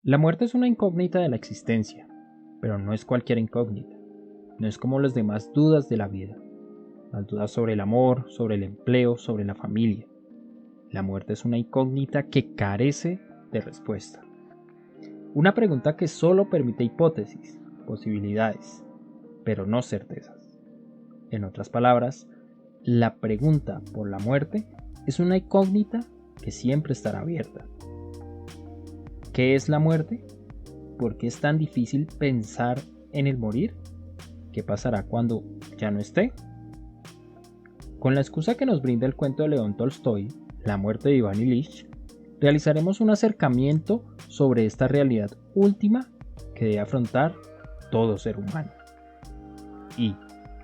La muerte es una incógnita de la existencia, pero no es cualquier incógnita. No es como las demás dudas de la vida. Las dudas sobre el amor, sobre el empleo, sobre la familia. La muerte es una incógnita que carece de respuesta. Una pregunta que solo permite hipótesis, posibilidades, pero no certezas. En otras palabras, la pregunta por la muerte es una incógnita que siempre estará abierta. ¿Qué es la muerte? ¿Por qué es tan difícil pensar en el morir? ¿Qué pasará cuando ya no esté? Con la excusa que nos brinda el cuento de León Tolstoy, La muerte de Iván Ilich, realizaremos un acercamiento sobre esta realidad última que debe afrontar todo ser humano. Y,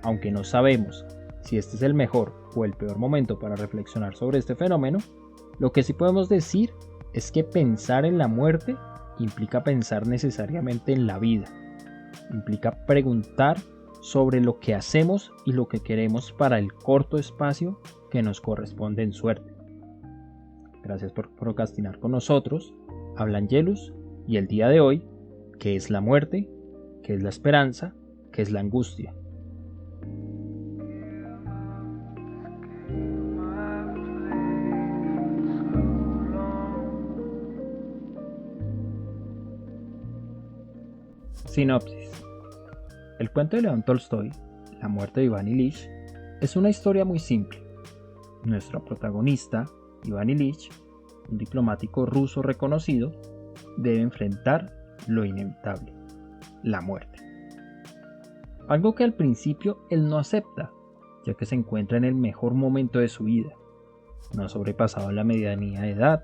aunque no sabemos si este es el mejor o el peor momento para reflexionar sobre este fenómeno, lo que sí podemos decir es que pensar en la muerte implica pensar necesariamente en la vida, implica preguntar sobre lo que hacemos y lo que queremos para el corto espacio que nos corresponde en suerte. Gracias por procrastinar con nosotros. Habla Angelus y el día de hoy, ¿qué es la muerte? ¿Qué es la esperanza? ¿Qué es la angustia? Sinopsis. El cuento de León Tolstoy, La muerte de Iván Ilich, es una historia muy simple. Nuestro protagonista, Iván Ilich, un diplomático ruso reconocido, debe enfrentar lo inevitable, la muerte. Algo que al principio él no acepta, ya que se encuentra en el mejor momento de su vida. No ha sobrepasado la medianía de edad,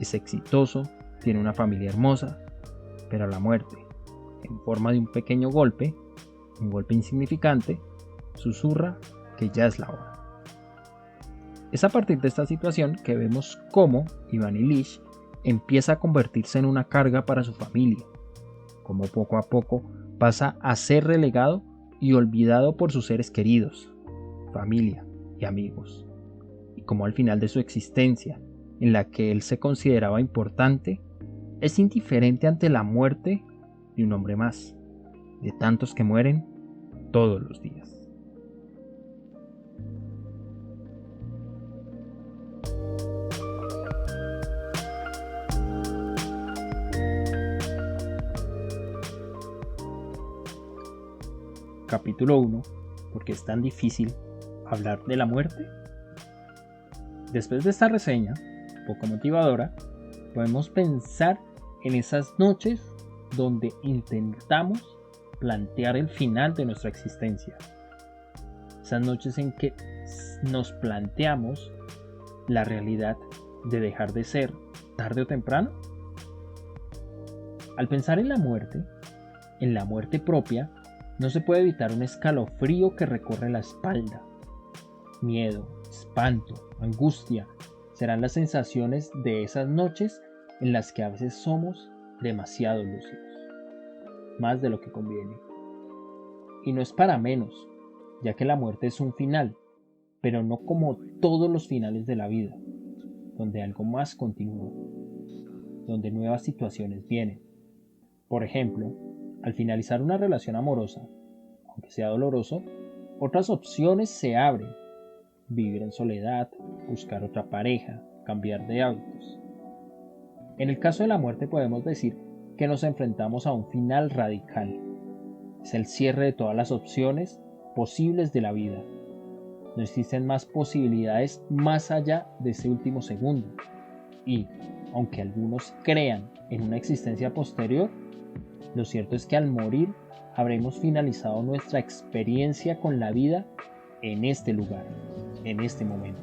es exitoso, tiene una familia hermosa, pero la muerte, en forma de un pequeño golpe, un golpe insignificante, susurra que ya es la hora. Es a partir de esta situación que vemos cómo Iván Ilich empieza a convertirse en una carga para su familia, cómo poco a poco pasa a ser relegado y olvidado por sus seres queridos, familia y amigos, y cómo al final de su existencia, en la que él se consideraba importante, es indiferente ante la muerte de un hombre más, de tantos que mueren todos los días. Capítulo 1. ¿Por qué es tan difícil hablar de la muerte? Después de esta reseña, poco motivadora, podemos pensar en esas noches donde intentamos plantear el final de nuestra existencia. Esas noches en que nos planteamos la realidad de dejar de ser tarde o temprano. Al pensar en la muerte propia, no se puede evitar un escalofrío que recorre la espalda. Miedo, espanto, angustia serán las sensaciones de esas noches en las que a veces somos demasiado lúcidos, más de lo que conviene. Y no es para menos, ya que la muerte es un final, pero no como todos los finales de la vida, donde algo más continúa, donde nuevas situaciones vienen. Por ejemplo, al finalizar una relación amorosa, aunque sea doloroso, otras opciones se abren. Vivir en soledad, buscar otra pareja, cambiar de hábitos. En el caso de la muerte podemos decir que nos enfrentamos a un final radical. Es el cierre de todas las opciones posibles de la vida. No existen más posibilidades más allá de ese último segundo. Y, aunque algunos crean en una existencia posterior, lo cierto es que al morir habremos finalizado nuestra experiencia con la vida en este lugar, en este momento.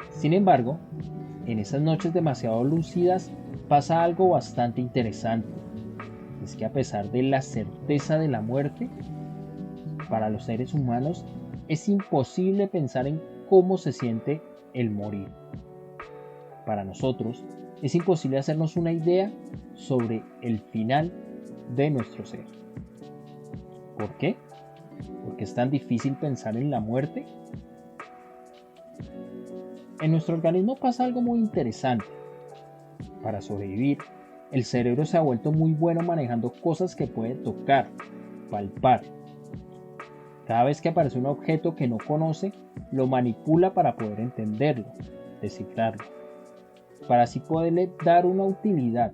Sin embargo, en esas noches demasiado lúcidas pasa algo bastante interesante. Es que a pesar de la certeza de la muerte, para los seres humanos es imposible pensar en cómo se siente el morir. Para nosotros es imposible hacernos una idea sobre el final de nuestro ser. ¿Por qué? ¿Por qué es tan difícil pensar en la muerte? En nuestro organismo pasa algo muy interesante. Para sobrevivir, el cerebro se ha vuelto muy bueno manejando cosas que puede tocar, palpar. Cada vez que aparece un objeto que no conoce, lo manipula para poder entenderlo, descifrarlo, para así poderle dar una utilidad.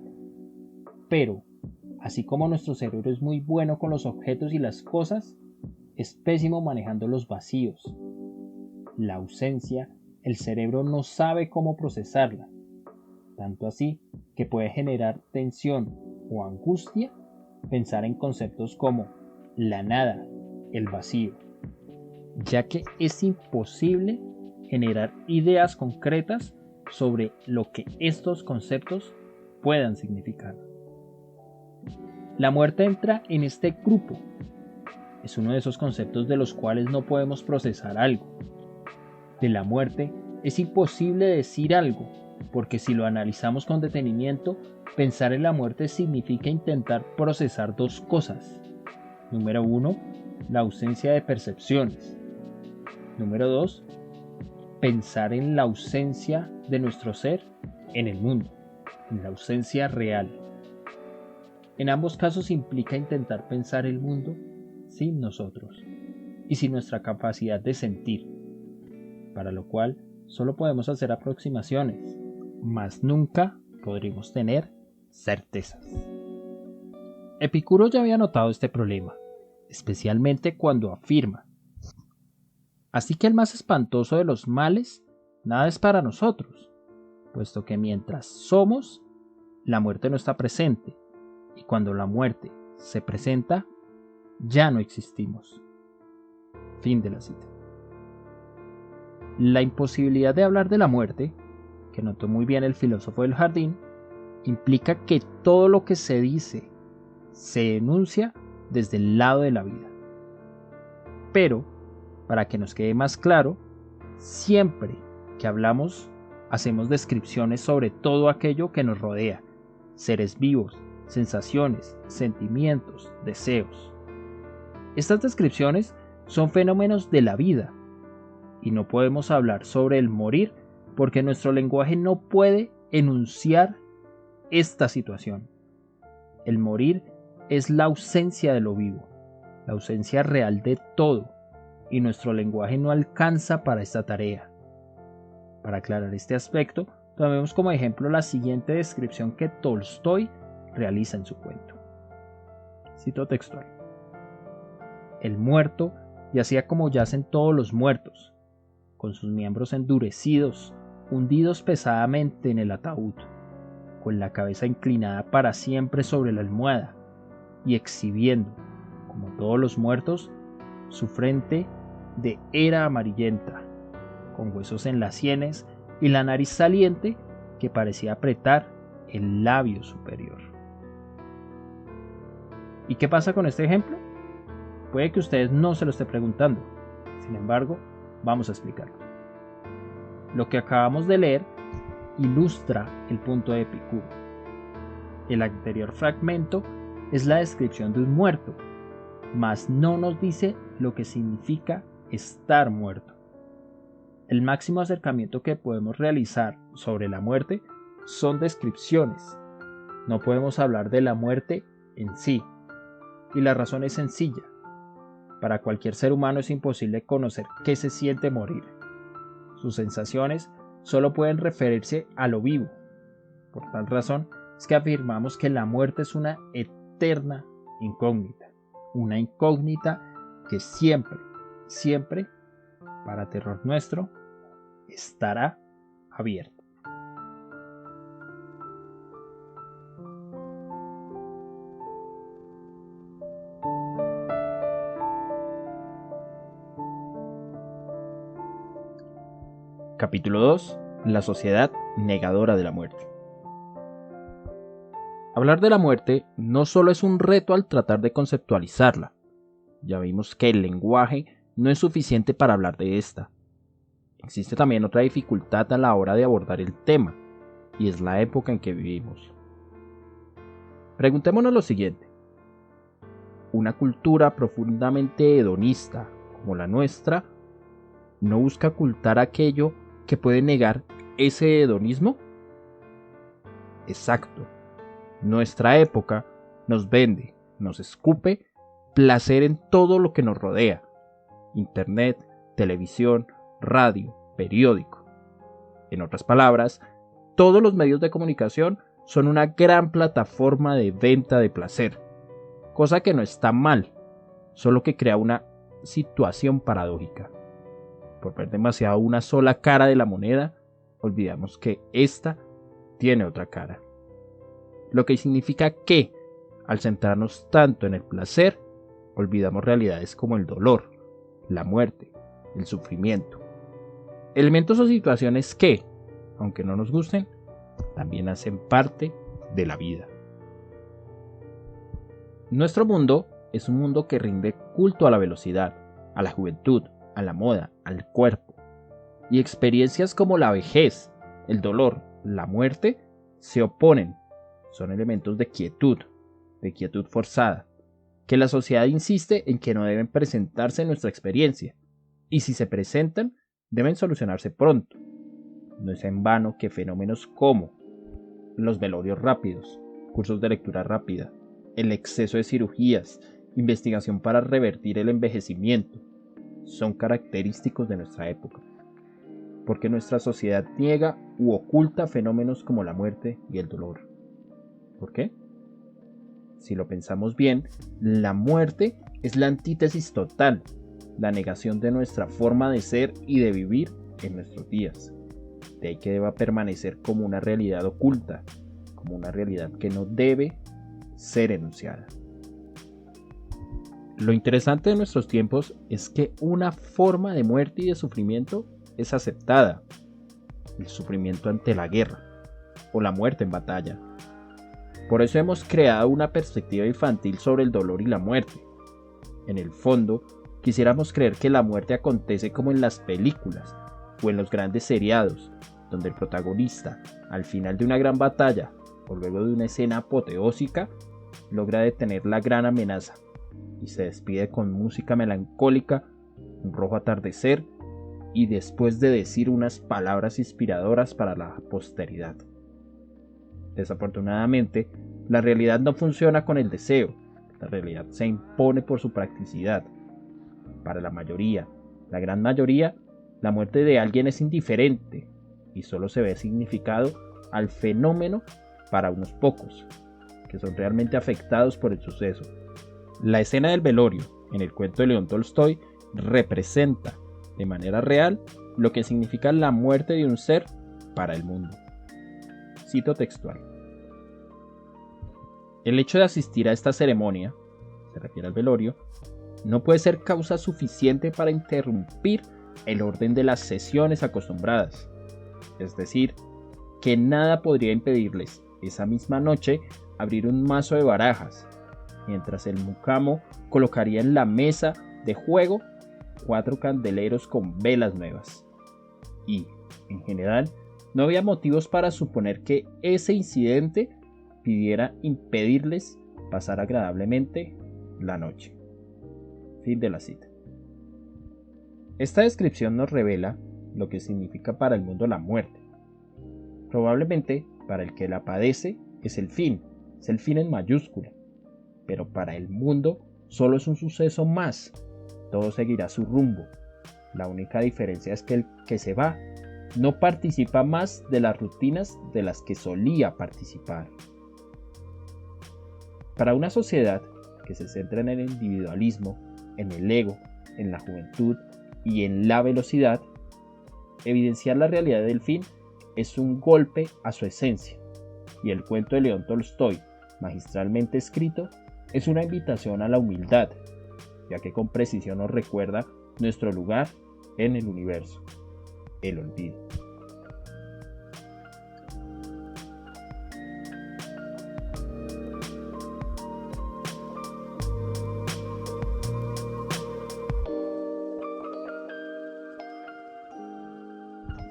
Pero, así como nuestro cerebro es muy bueno con los objetos y las cosas, es pésimo manejando los vacíos. La ausencia, el cerebro no sabe cómo procesarla, tanto así que puede generar tensión o angustia pensar en conceptos como la nada, el vacío, ya que es imposible generar ideas concretas sobre lo que estos conceptos puedan significar. La muerte entra en este grupo. Es uno de esos conceptos de los cuales no podemos procesar algo. De la muerte es imposible decir algo, porque si lo analizamos con detenimiento, pensar en la muerte significa intentar procesar dos cosas. Número 1, la ausencia de percepciones. Número 2, pensar en la ausencia de nuestro ser en el mundo, en la ausencia real. En ambos casos implica intentar pensar el mundo sin nosotros y sin nuestra capacidad de sentir, para lo cual solo podemos hacer aproximaciones, mas nunca podremos tener certezas. Epicuro ya había notado este problema, especialmente cuando afirma: así que el más espantoso de los males nada es para nosotros, puesto que mientras somos, la muerte no está presente, y cuando la muerte se presenta, ya no existimos. Fin de la cita. La imposibilidad de hablar de la muerte, que notó muy bien el filósofo del jardín, implica que todo lo que se dice se enuncia desde el lado de la vida. Pero, para que nos quede más claro, siempre que hablamos, hacemos descripciones sobre todo aquello que nos rodea, seres vivos, sensaciones, sentimientos, deseos. Estas descripciones son fenómenos de la vida, y no podemos hablar sobre el morir porque nuestro lenguaje no puede enunciar esta situación. El morir es la ausencia de lo vivo, la ausencia real de todo, y nuestro lenguaje no alcanza para esta tarea. Para aclarar este aspecto, tomemos como ejemplo la siguiente descripción que Tolstoy realiza en su cuento. Cito textual: el muerto yacía como yacen todos los muertos, con sus miembros endurecidos, hundidos pesadamente en el ataúd, con la cabeza inclinada para siempre sobre la almohada y exhibiendo, como todos los muertos, su frente de era amarillenta, con huesos en las sienes y la nariz saliente que parecía apretar el labio superior. ¿Y qué pasa con este ejemplo? Puede que ustedes no se lo esté preguntando, sin embargo, vamos a explicarlo. Lo que acabamos de leer ilustra el punto de Epicuro. El anterior fragmento es la descripción de un muerto, mas no nos dice lo que significa estar muerto. El máximo acercamiento que podemos realizar sobre la muerte son descripciones. No podemos hablar de la muerte en sí, y la razón es sencilla. Para cualquier ser humano es imposible conocer qué se siente morir. Sus sensaciones solo pueden referirse a lo vivo. Por tal razón es que afirmamos que la muerte es una eterna incógnita. Una incógnita que siempre, siempre, para terror nuestro, estará abierta. Capítulo 2. La sociedad negadora de la muerte. Hablar de la muerte no solo es un reto al tratar de conceptualizarla. Ya vimos que el lenguaje no es suficiente para hablar de esta. Existe también otra dificultad a la hora de abordar el tema, y es la época en que vivimos. Preguntémonos lo siguiente. ¿Una cultura profundamente hedonista como la nuestra no busca ocultar aquello que puede negar ese hedonismo? Exacto. Nuestra época nos vende, nos escupe placer en todo lo que nos rodea. Internet, televisión, radio, periódico. En otras palabras, todos los medios de comunicación son una gran plataforma de venta de placer, cosa que no está mal, solo que crea una situación paradójica. Por ver demasiado una sola cara de la moneda, olvidamos que ésta tiene otra cara. Lo que significa que, al centrarnos tanto en el placer, olvidamos realidades como el dolor, la muerte, el sufrimiento. Elementos o situaciones que, aunque no nos gusten, también hacen parte de la vida. Nuestro mundo es un mundo que rinde culto a la velocidad, a la juventud, a la moda, al cuerpo. Y experiencias como la vejez, el dolor, la muerte, se oponen. Son elementos de quietud forzada, que la sociedad insiste en que no deben presentarse en nuestra experiencia, y si se presentan, deben solucionarse pronto. No es en vano que fenómenos como los velorios rápidos, cursos de lectura rápida, el exceso de cirugías, investigación para revertir el envejecimiento, son característicos de nuestra época, porque nuestra sociedad niega u oculta fenómenos como la muerte y el dolor. ¿Por qué? Si lo pensamos bien, la muerte es la antítesis total, la negación de nuestra forma de ser y de vivir en nuestros días. De ahí que deba permanecer como una realidad oculta, como una realidad que no debe ser enunciada. Lo interesante de nuestros tiempos es que una forma de muerte y de sufrimiento es aceptada: el sufrimiento ante la guerra o la muerte en batalla. Por eso hemos creado una perspectiva infantil sobre el dolor y la muerte. En el fondo, quisiéramos creer que la muerte acontece como en las películas o en los grandes seriados, donde el protagonista, al final de una gran batalla o luego de una escena apoteósica, logra detener la gran amenaza y se despide con música melancólica, un rojo atardecer y después de decir unas palabras inspiradoras para la posteridad. Desafortunadamente, la realidad no funciona con el deseo, la realidad se impone por su practicidad. Para la mayoría, la gran mayoría, la muerte de alguien es indiferente y solo se ve significado al fenómeno para unos pocos, que son realmente afectados por el suceso. La escena del velorio, en el cuento de León Tolstoy, representa de manera real lo que significa la muerte de un ser para el mundo. Cito textual: el hecho de asistir a esta ceremonia, se refiere al velorio, no puede ser causa suficiente para interrumpir el orden de las sesiones acostumbradas. Es decir, que nada podría impedirles esa misma noche abrir un mazo de barajas, mientras el mucamo colocaría en la mesa de juego 4 candeleros con velas nuevas. Y, en general, no había motivos para suponer que ese incidente pidiera impedirles pasar agradablemente la noche. Fin de la cita. Esta descripción nos revela lo que significa para el mundo la muerte. Probablemente para el que la padece es el fin en mayúscula, pero para el mundo solo es un suceso más. Todo seguirá su rumbo. La única diferencia es que el que se va no participa más de las rutinas de las que solía participar. Para una sociedad que se centra en el individualismo, en el ego, en la juventud y en la velocidad, evidenciar la realidad del fin es un golpe a su esencia, y el cuento de León Tolstoy, magistralmente escrito, es una invitación a la humildad, ya que con precisión nos recuerda nuestro lugar en el universo: el olvido.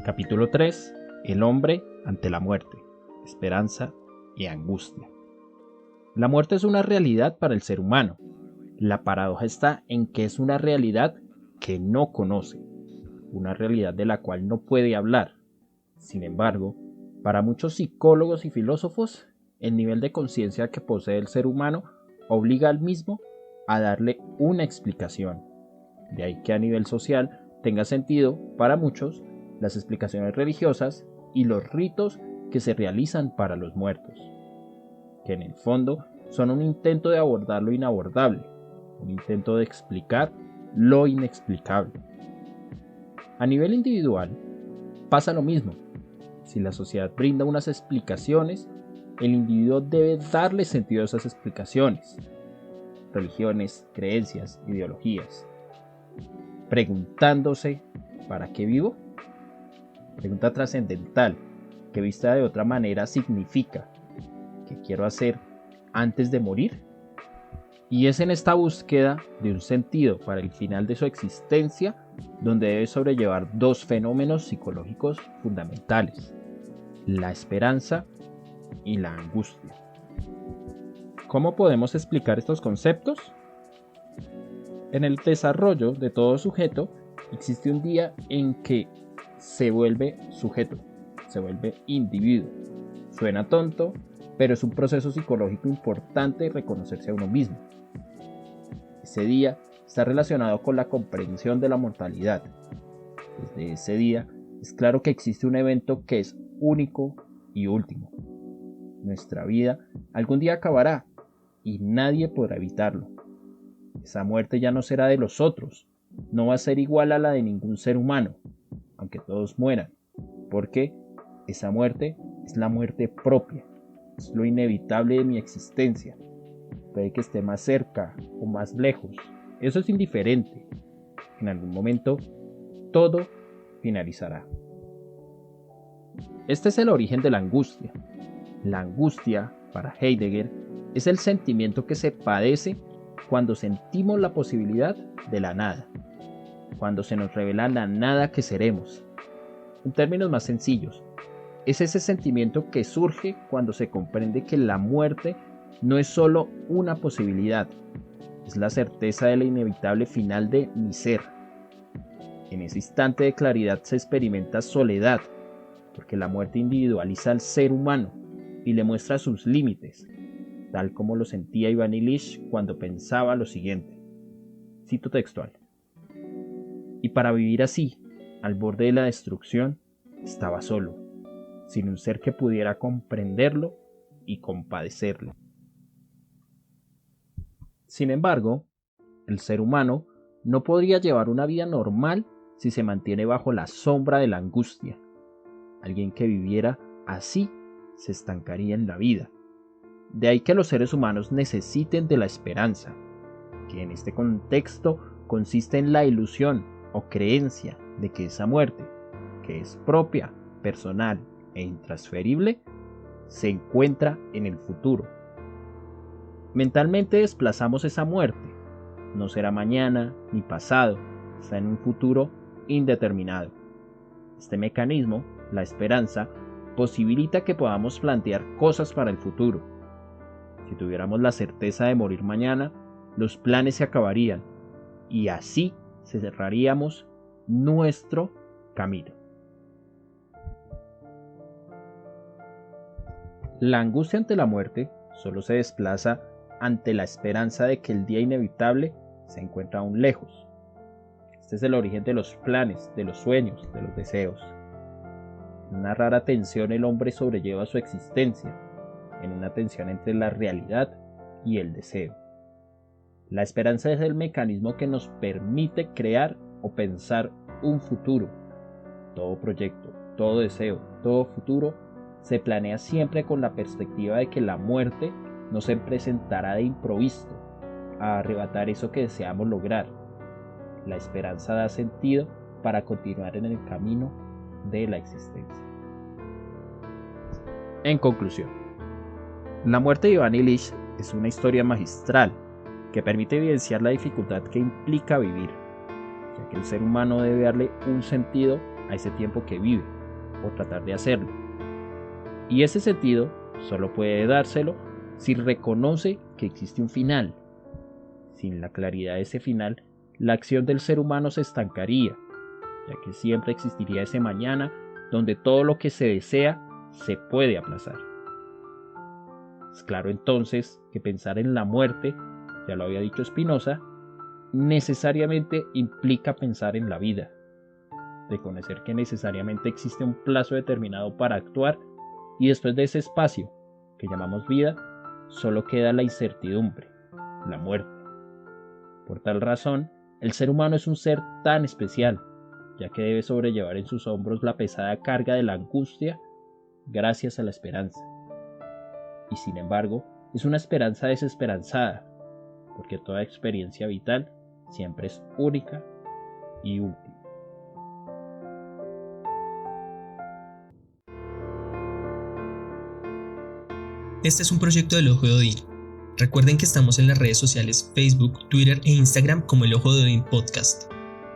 Capítulo 3. El hombre ante la muerte, esperanza y angustia. La muerte es una realidad para el ser humano. La paradoja está en que es una realidad que no conoce, una realidad de la cual no puede hablar. Sin embargo, para muchos psicólogos y filósofos, el nivel de conciencia que posee el ser humano obliga al mismo a darle una explicación. De ahí que a nivel social tenga sentido para muchos las explicaciones religiosas y los ritos que se realizan para los muertos, que en el fondo son un intento de abordar lo inabordable, un intento de explicar lo inexplicable. A nivel individual pasa lo mismo. Si la sociedad brinda unas explicaciones, el individuo debe darle sentido a esas explicaciones. Religiones, creencias, ideologías. Preguntándose, ¿para qué vivo? Pregunta trascendental, que vista de otra manera significa, ¿qué quiero hacer antes de morir? Y es en esta búsqueda de un sentido para el final de su existencia donde debe sobrellevar dos fenómenos psicológicos fundamentales: la esperanza y la angustia. ¿Cómo podemos explicar estos conceptos? En el desarrollo de todo sujeto existe un día en que se vuelve sujeto, se vuelve individuo. Suena tonto, pero es un proceso psicológico importante reconocerse a uno mismo. Ese día está relacionado con la comprensión de la mortalidad. Desde ese día es claro que existe un evento que es único y último. Nuestra vida algún día acabará y nadie podrá evitarlo. Esa muerte ya no será de los otros, no va a ser igual a la de ningún ser humano, aunque todos mueran, porque esa muerte es la muerte propia, es lo inevitable de mi existencia. Puede que esté más cerca o más lejos, eso es indiferente. En algún momento todo finalizará. Este es el origen de la angustia. La angustia, para Heidegger, es el sentimiento que se padece cuando sentimos la posibilidad de la nada, cuando se nos revela la nada que seremos. En términos más sencillos, es ese sentimiento que surge cuando se comprende que la muerte no es solo una posibilidad, es la certeza de la inevitable final de mi ser. En ese instante de claridad se experimenta soledad, porque la muerte individualiza al ser humano y le muestra sus límites, tal como lo sentía Ivan Illich cuando pensaba lo siguiente. Cito textual: y para vivir así, al borde de la destrucción, estaba solo, sin un ser que pudiera comprenderlo y compadecerlo. Sin embargo, el ser humano no podría llevar una vida normal si se mantiene bajo la sombra de la angustia. Alguien que viviera así se estancaría en la vida. De ahí que los seres humanos necesiten de la esperanza, que en este contexto consiste en la ilusión o creencia de que esa muerte, que es propia, personal e intransferible, se encuentra en el futuro. Mentalmente desplazamos esa muerte. No será mañana ni pasado, está en un futuro indeterminado. Este mecanismo, la esperanza, posibilita que podamos plantear cosas para el futuro. Si tuviéramos la certeza de morir mañana, los planes se acabarían y así cerraríamos nuestro camino. La angustia ante la muerte solo se desplaza ante la esperanza de que el día inevitable se encuentra aún lejos. Este es el origen de los planes, de los sueños, de los deseos. En una rara tensión el hombre sobrelleva su existencia, en una tensión entre la realidad y el deseo. La esperanza es el mecanismo que nos permite crear o pensar un futuro. Todo proyecto, todo deseo, todo futuro se planea siempre con la perspectiva de que la muerte no se presentará de improviso a arrebatar eso que deseamos lograr. La esperanza da sentido para continuar en el camino de la existencia. En conclusión, la muerte de Ivan Illich es una historia magistral que permite evidenciar la dificultad que implica vivir, ya que el ser humano debe darle un sentido a ese tiempo que vive, o tratar de hacerlo. Y ese sentido solo puede dárselo si reconoce que existe un final. Sin la claridad de ese final, la acción del ser humano se estancaría, ya que siempre existiría ese mañana donde todo lo que se desea se puede aplazar. Es claro entonces que pensar en la muerte, ya lo había dicho Spinoza, necesariamente implica pensar en la vida, reconocer que necesariamente existe un plazo determinado para actuar y después de ese espacio, que llamamos vida, solo queda la incertidumbre, la muerte. Por tal razón, el ser humano es un ser tan especial, ya que debe sobrellevar en sus hombros la pesada carga de la angustia gracias a la esperanza. Y sin embargo, es una esperanza desesperanzada, porque toda experiencia vital siempre es única y última. Este es un proyecto del Ojo de Odín. Recuerden que estamos en las redes sociales Facebook, Twitter e Instagram como el Ojo de Odín Podcast.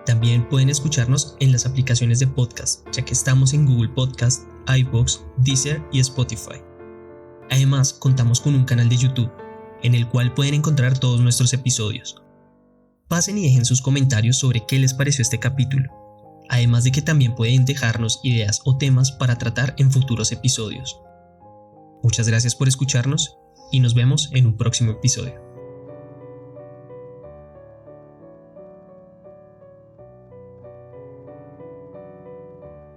También pueden escucharnos en las aplicaciones de podcast, ya que estamos en Google Podcast, iVoox, Deezer y Spotify. Además, contamos con un canal de YouTube, en el cual pueden encontrar todos nuestros episodios. Pasen y dejen sus comentarios sobre qué les pareció este capítulo, además de que también pueden dejarnos ideas o temas para tratar en futuros episodios. Muchas gracias por escucharnos y nos vemos en un próximo episodio.